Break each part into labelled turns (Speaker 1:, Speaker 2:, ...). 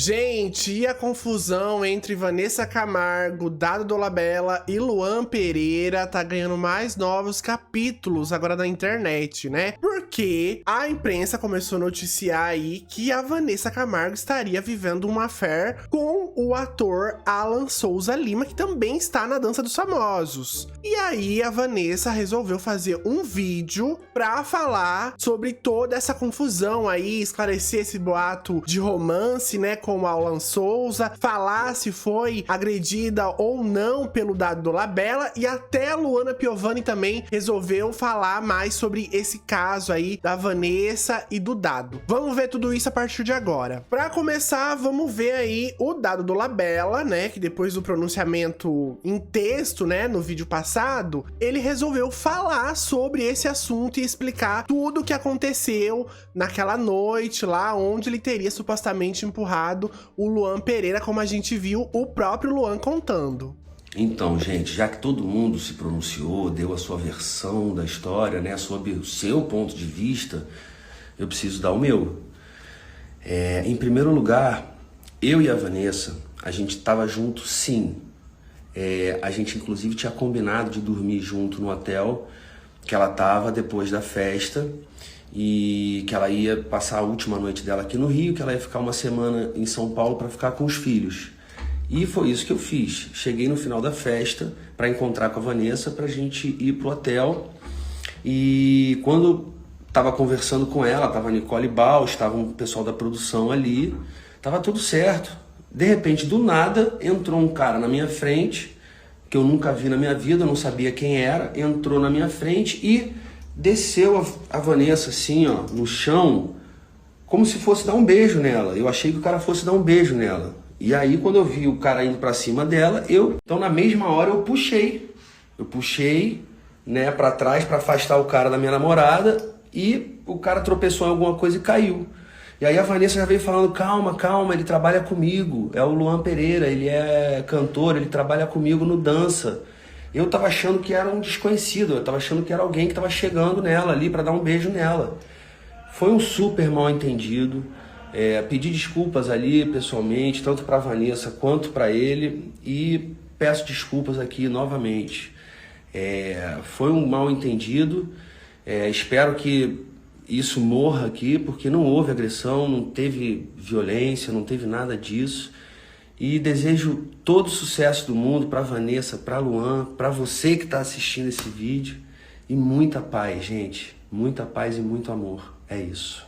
Speaker 1: Gente, e a confusão entre Vanessa Camargo, Dado Dolabella e Luan Pereira tá ganhando mais novos capítulos agora na internet, né? Porque a imprensa começou a noticiar aí que a Vanessa Camargo estaria vivendo uma affair com o ator Alan Souza Lima, que também está na Dança dos Famosos. E aí a Vanessa resolveu fazer um vídeo pra falar sobre toda essa confusão aí, esclarecer esse boato de romance, né, com o Alan Souza, falar se foi agredida ou não pelo Dado Dolabella, e até a Luana Piovani também resolveu falar mais sobre esse caso aí da Vanessa e do Dado. Vamos ver tudo isso a partir de agora. Pra começar, vamos ver aí o Dado Dolabella, né, que depois do pronunciamento em texto, né, no vídeo passado, ele resolveu falar sobre esse assunto e explicar tudo o que aconteceu naquela noite lá, onde ele teria supostamente empurrado o Luan Pereira, como a gente viu o próprio Luan contando.
Speaker 2: Então, gente, já que todo mundo se pronunciou, deu a sua versão da história, né, sobre o seu ponto de vista, eu preciso dar o meu. Em primeiro lugar, eu e a Vanessa, a gente estava junto, sim. A gente, inclusive, tinha combinado de dormir junto no hotel que ela estava depois da festa, e que ela ia passar a última noite dela aqui no Rio, que ela ia ficar uma semana em São Paulo para ficar com os filhos. E foi isso que eu fiz. Cheguei no final da festa para encontrar com a Vanessa, pra gente ir pro hotel. E quando tava conversando com ela, tava a Nicole Baus, tava um pessoal da produção ali, tava tudo certo. De repente, do nada, entrou um cara na minha frente, que eu nunca vi na minha vida, eu não sabia quem era, entrou na minha frente e desceu a Vanessa assim, ó, no chão, como se fosse dar um beijo nela. Eu achei que o cara fosse dar um beijo nela. E aí, quando eu vi o cara indo pra cima dela, então na mesma hora eu puxei. Eu puxei, né, pra trás pra afastar o cara da minha namorada, e o cara tropeçou em alguma coisa e caiu. E aí a Vanessa já veio falando, calma, calma, ele trabalha comigo, é o Luan Pereira, ele é cantor, ele trabalha comigo no Dança. Eu tava achando que era um desconhecido, eu tava achando que era alguém que tava chegando nela ali pra dar um beijo nela. Foi um super mal entendido. Pedi desculpas ali pessoalmente, tanto pra Vanessa quanto pra ele, e peço desculpas aqui novamente. Foi um mal entendido, espero que isso morra aqui, porque não houve agressão, não teve violência, não teve nada disso. E desejo todo o sucesso do mundo para Vanessa, para Luan, para você que está assistindo esse vídeo. E muita paz, gente. Muita paz e muito amor. É isso.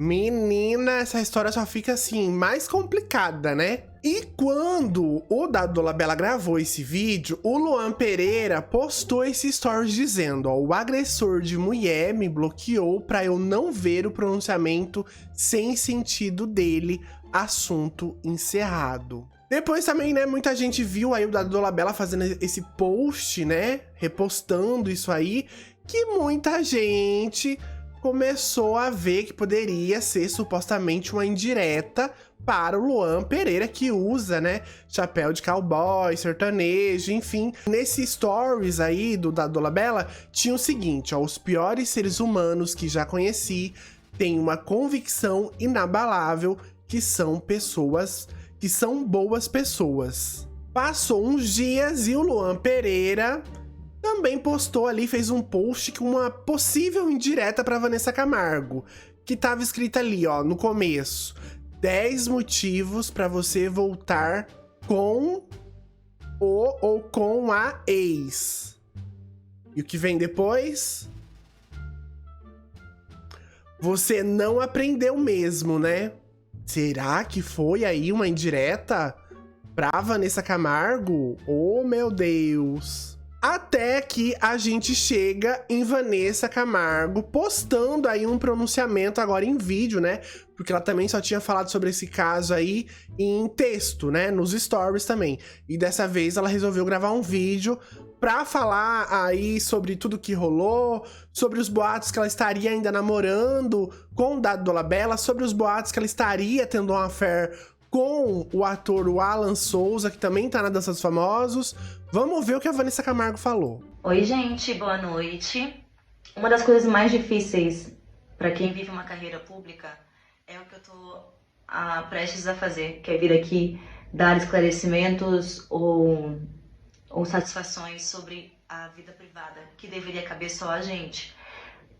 Speaker 1: Menina, essa história só fica assim, mais complicada, né? E quando o Dado Dolabella gravou esse vídeo, o Luan Pereira postou esse stories dizendo, ó, o agressor de mulher me bloqueou pra eu não ver o pronunciamento sem sentido dele, assunto encerrado. Depois também, né, muita gente viu aí o Dado Dolabella fazendo esse post, né, repostando isso aí, que muita gente começou a ver que poderia ser supostamente uma indireta para o Luan Pereira, que usa, né, chapéu de cowboy, sertanejo, enfim. Nesse stories aí do Dado Dolabella, tinha o seguinte, ó, os piores seres humanos que já conheci têm uma convicção inabalável que são pessoas, que são boas pessoas. Passou uns dias e o Luan Pereira também postou ali, fez um post com uma possível indireta para Vanessa Camargo, que tava escrita ali, ó, no começo: 10 motivos para você voltar com o ou com a ex. E o que vem depois? Você não aprendeu mesmo, né? Será que foi aí uma indireta pra Vanessa Camargo? Oh, meu Deus! Até que a gente chega em Vanessa Camargo postando aí um pronunciamento agora em vídeo, né? Porque ela também só tinha falado sobre esse caso aí em texto, né? Nos stories também. E dessa vez ela resolveu gravar um vídeo pra falar aí sobre tudo que rolou, sobre os boatos que ela estaria ainda namorando com o Dado Dolabella, sobre os boatos que ela estaria tendo uma affair com o ator o Alan Souza, que também tá na Dança dos Famosos. Vamos ver o que a Vanessa Camargo falou.
Speaker 3: Oi, gente, boa noite. Uma das coisas mais difíceis para quem vive uma carreira pública é o que eu tô prestes a fazer, que é vir aqui dar esclarecimentos ou satisfações sobre a vida privada, que deveria caber só a gente.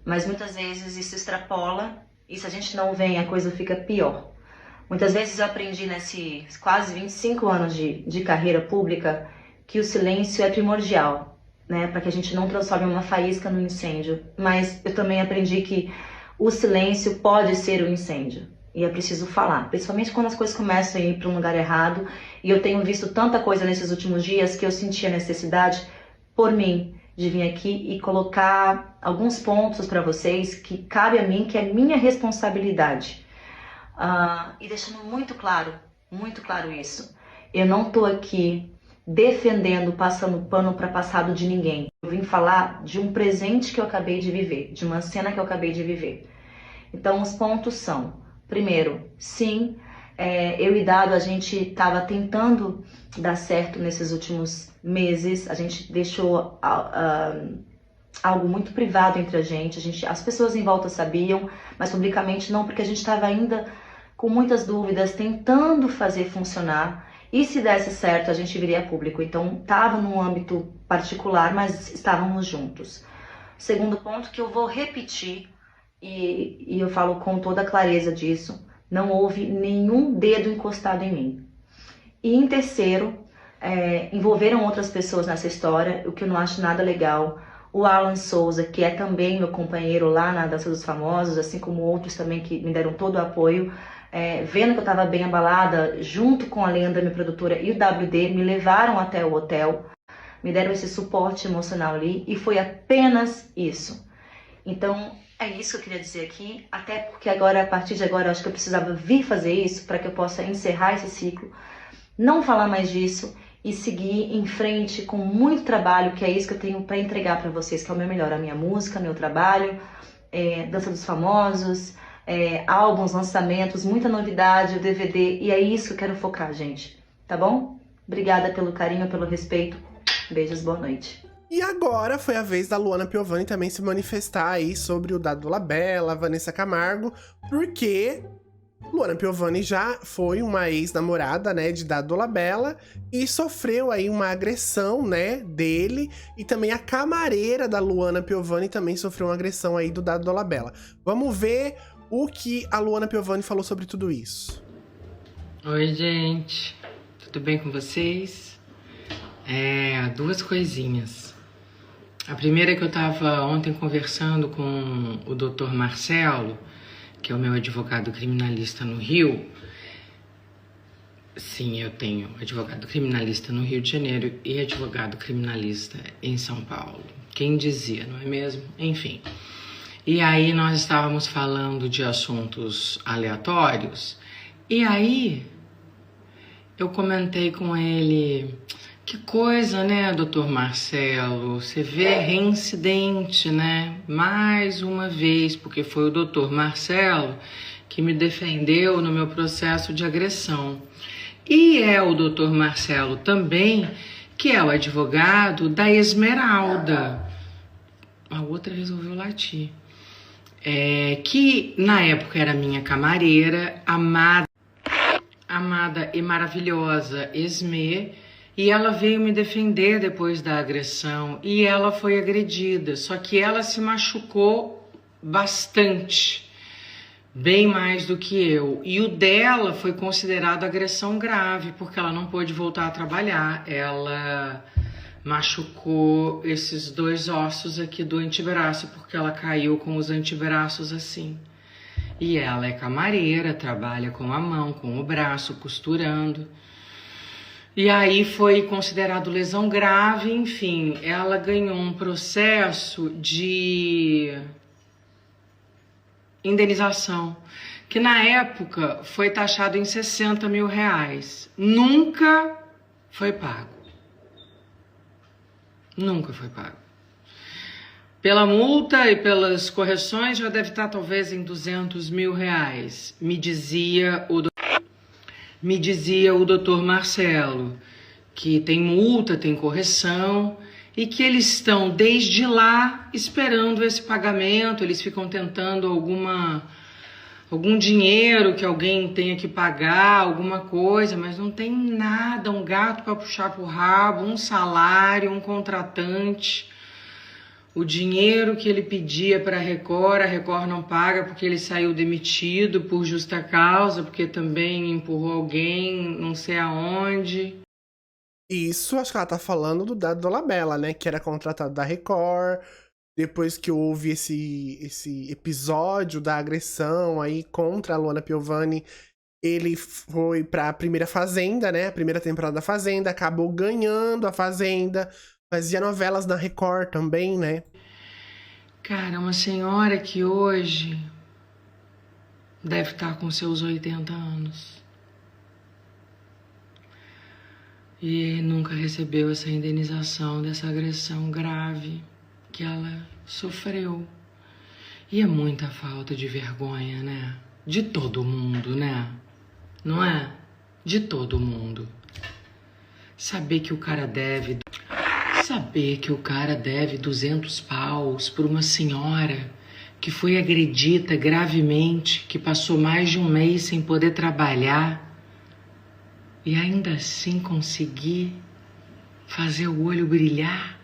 Speaker 3: Mas muitas vezes isso extrapola, e se a gente não vem, a coisa fica pior. Muitas vezes eu aprendi nesses quase 25 anos de carreira pública que o silêncio é primordial, né, para que a gente não transforme uma faísca no incêndio. Mas eu também aprendi que o silêncio pode ser o incêndio. E é preciso falar, principalmente quando as coisas começam a ir para um lugar errado. E eu tenho visto tanta coisa nesses últimos dias que eu senti a necessidade, por mim, de vir aqui e colocar alguns pontos para vocês que cabe a mim, que é minha responsabilidade. E deixando muito claro isso. Eu não tô aqui defendendo, passando pano para passado de ninguém. Eu vim falar de um presente que eu acabei de viver, de uma cena que eu acabei de viver. Então, os pontos são: primeiro, sim, eu e Dado, a gente estava tentando dar certo nesses últimos meses. A gente deixou algo muito privado entre a gente. As pessoas em volta sabiam, mas publicamente não, porque a gente estava ainda com muitas dúvidas, tentando fazer funcionar. E se desse certo, a gente viria a público. Então, estava num âmbito particular, mas estávamos juntos. Segundo ponto que eu vou repetir, e eu falo com toda a clareza disso: não houve nenhum dedo encostado em mim. E em terceiro, envolveram outras pessoas nessa história, o que eu não acho nada legal. O Alan Souza, que é também meu companheiro lá na Dança dos Famosos, assim como outros também que me deram todo o apoio, vendo que eu estava bem abalada, junto com a Leandra, minha produtora, e o WD, me levaram até o hotel, me deram esse suporte emocional ali, e foi apenas isso. Então, é isso que eu queria dizer aqui, até porque agora, a partir de agora, eu acho que eu precisava vir fazer isso para que eu possa encerrar esse ciclo, não falar mais disso e seguir em frente com muito trabalho, que é isso que eu tenho para entregar para vocês, que é o meu melhor, a minha música, meu trabalho, Dança dos Famosos, álbuns, lançamentos, muita novidade, o DVD, e é isso que eu quero focar, gente, tá bom? Obrigada pelo carinho, pelo respeito, beijos, boa noite.
Speaker 1: E agora foi a vez da Luana Piovani também se manifestar aí sobre o Dado Dolabella, Vanessa Camargo, porque Luana Piovani já foi uma ex-namorada, né, de Dado Dolabella e sofreu aí uma agressão, né, dele, e também a camareira da Luana Piovani também sofreu uma agressão aí do Dado Dolabella. Vamos ver o que a Luana Piovani falou sobre tudo isso.
Speaker 4: Oi, gente, tudo bem com vocês? Duas coisinhas. A primeira é que eu estava ontem conversando com o Dr. Marcelo, que é o meu advogado criminalista no Rio. Sim, eu tenho advogado criminalista no Rio de Janeiro e advogado criminalista em São Paulo. Quem dizia, não é mesmo? Enfim. E aí nós estávamos falando de assuntos aleatórios, e aí eu comentei com ele: que coisa, né, doutor Marcelo? Você vê reincidente, né? Mais uma vez, porque foi o doutor Marcelo que me defendeu no meu processo de agressão. E é o doutor Marcelo também que é o advogado da Esmeralda. A outra resolveu latir. Que na época era minha camareira, amada e maravilhosa Esme. E ela veio me defender depois da agressão, e ela foi agredida, só que ela se machucou bastante, bem mais do que eu. E o dela foi considerado agressão grave, porque ela não pôde voltar a trabalhar. Ela machucou esses dois ossos aqui do antebraço, porque ela caiu com os antebraços assim. E ela é camareira, trabalha com a mão, com o braço, costurando. E aí foi considerado lesão grave, enfim, ela ganhou um processo de indenização, que na época foi taxado em 60 mil reais. Nunca foi pago. Nunca foi pago. Pela multa e pelas correções já deve estar talvez em 200 mil reais, me dizia o doutor Marcelo, que tem multa, tem correção, e que eles estão desde lá esperando esse pagamento. Eles ficam tentando algum dinheiro que alguém tenha que pagar, alguma coisa, mas não tem nada, um gato para puxar pro rabo, um salário, um contratante. O dinheiro que ele pedia para a Record não paga porque ele saiu demitido por justa causa, porque também empurrou alguém, não sei aonde.
Speaker 1: Isso, acho que ela tá falando do Dado Dolabella, né? Que era contratado da Record. Depois que houve esse episódio da agressão aí contra a Luana Piovani, ele foi pra primeira Fazenda, né? A primeira temporada da Fazenda, acabou ganhando a Fazenda. Fazia novelas na Record também, né?
Speaker 4: Cara, uma senhora que hoje deve estar com seus 80 anos. E nunca recebeu essa indenização dessa agressão grave que ela sofreu. E é muita falta de vergonha, né? De todo mundo, né? Não é? De todo mundo. Saber que o cara deve 200 paus por uma senhora que foi agredida gravemente, que passou mais de um mês sem poder trabalhar e ainda assim conseguir fazer o olho brilhar.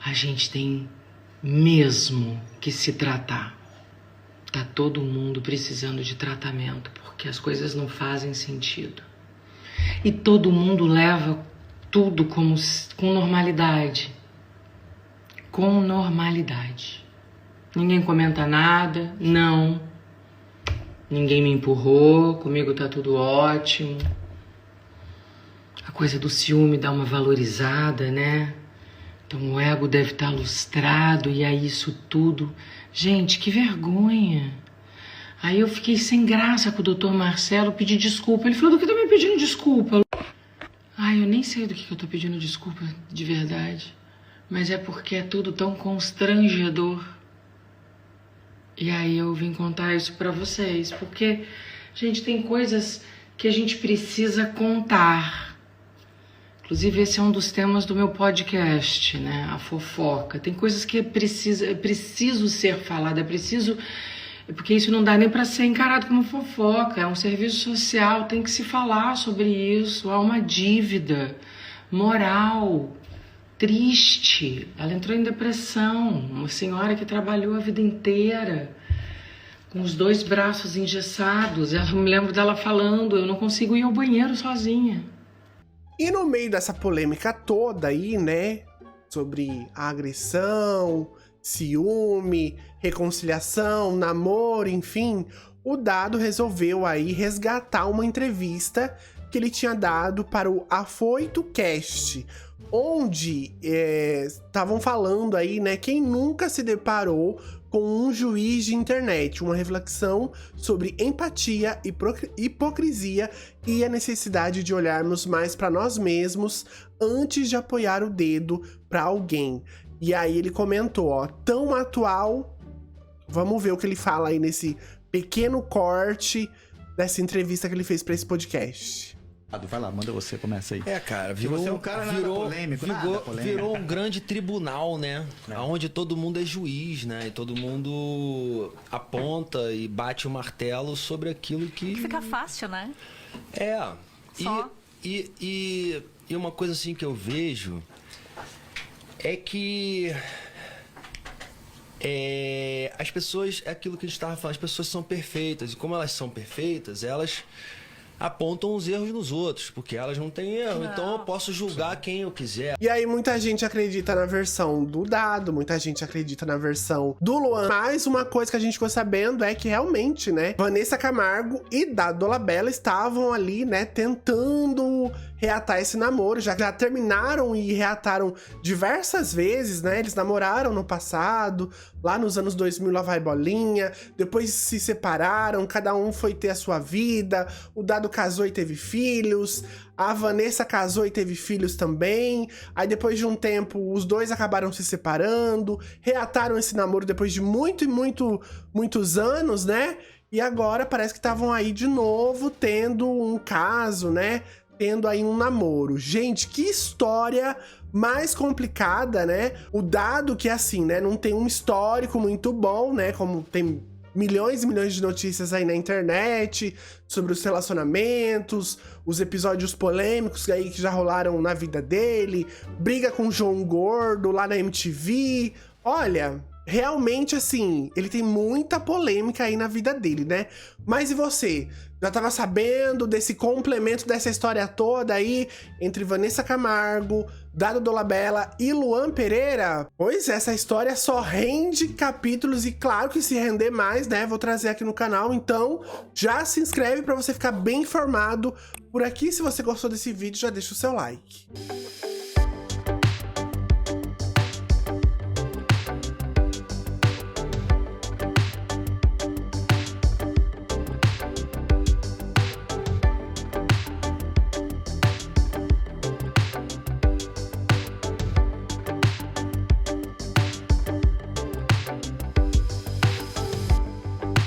Speaker 4: A gente tem mesmo que se tratar. Tá todo mundo precisando de tratamento, porque as coisas não fazem sentido. E todo mundo leva tudo com normalidade. Com normalidade. Ninguém comenta nada, não. Ninguém me empurrou, comigo tá tudo ótimo. A coisa do ciúme dá uma valorizada, né? Então o ego deve estar lustrado e aí isso tudo... Gente, que vergonha. Aí eu fiquei sem graça com o doutor Marcelo, pedi desculpa. Ele falou, do que tá me pedindo desculpa? Ai, eu nem sei do que eu tô pedindo desculpa de verdade. Mas é porque é tudo tão constrangedor. E aí eu vim contar isso pra vocês. Porque, gente, tem coisas que a gente precisa contar. Inclusive, esse é um dos temas do meu podcast, né? A fofoca. Tem coisas que é preciso ser falada, é preciso... Porque isso não dá nem para ser encarado como fofoca, é um serviço social, tem que se falar sobre isso. Há uma dívida moral, triste. Ela entrou em depressão, uma senhora que trabalhou a vida inteira, com os 2 braços engessados. Eu me lembro dela falando, eu não consigo ir ao banheiro sozinha.
Speaker 1: E no meio dessa polêmica toda aí, né, sobre a agressão, ciúme, reconciliação, namoro, enfim, o Dado resolveu aí resgatar uma entrevista que ele tinha dado para o Afoito Cast, onde estavam falando aí, né, quem nunca se deparou com um juiz de internet, uma reflexão sobre empatia, hipocrisia e a necessidade de olharmos mais para nós mesmos antes de apoiar o dedo para alguém. E aí ele comentou, ó, tão atual. Vamos ver o que ele fala aí nesse pequeno corte dessa entrevista que ele fez para esse podcast.
Speaker 5: Vai lá, manda você, começa aí.
Speaker 6: Cara, virou,
Speaker 5: você é um cara polêmico,
Speaker 6: virou um grande tribunal, né? Onde todo mundo é juiz, né? E todo mundo aponta e bate o martelo sobre aquilo que...
Speaker 7: Fica fácil, né?
Speaker 6: Só. E uma coisa assim que eu vejo é que as pessoas, é aquilo que a gente estava falando, as pessoas são perfeitas. E como elas são perfeitas, elas apontam os erros nos outros, porque elas não têm erro. Não. Então eu posso julgar quem eu quiser.
Speaker 1: E aí muita gente acredita na versão do Dado, muita gente acredita na versão do Luan. Mas uma coisa que a gente ficou sabendo é que realmente, né, Vanessa Camargo e Dado Dolabella estavam ali, né, tentando reatar esse namoro, já terminaram e reataram diversas vezes, né? Eles namoraram no passado, lá nos anos 2000, lá vai bolinha, depois se separaram, cada um foi ter a sua vida, o Dado casou e teve filhos, a Vanessa casou e teve filhos também, aí depois de um tempo os dois acabaram se separando, reataram esse namoro depois de muitos anos, né? E agora parece que estavam aí de novo tendo um caso, né? Tendo aí um namoro. Gente, que história mais complicada, né? O Dado que, assim, né, não tem um histórico muito bom, né? Como tem milhões e milhões de notícias aí na internet sobre os relacionamentos, os episódios polêmicos aí que já rolaram na vida dele, briga com o João Gordo lá na MTV. Olha, realmente, assim, ele tem muita polêmica aí na vida dele, né? Mas e você? Já tava sabendo desse complemento dessa história toda aí entre Vanessa Camargo, Dado Dolabella e Luan Pereira? Pois essa história só rende capítulos e claro que se render mais, né, vou trazer aqui no canal. Então já se inscreve pra você ficar bem informado por aqui. Se você gostou desse vídeo, já deixa o seu like.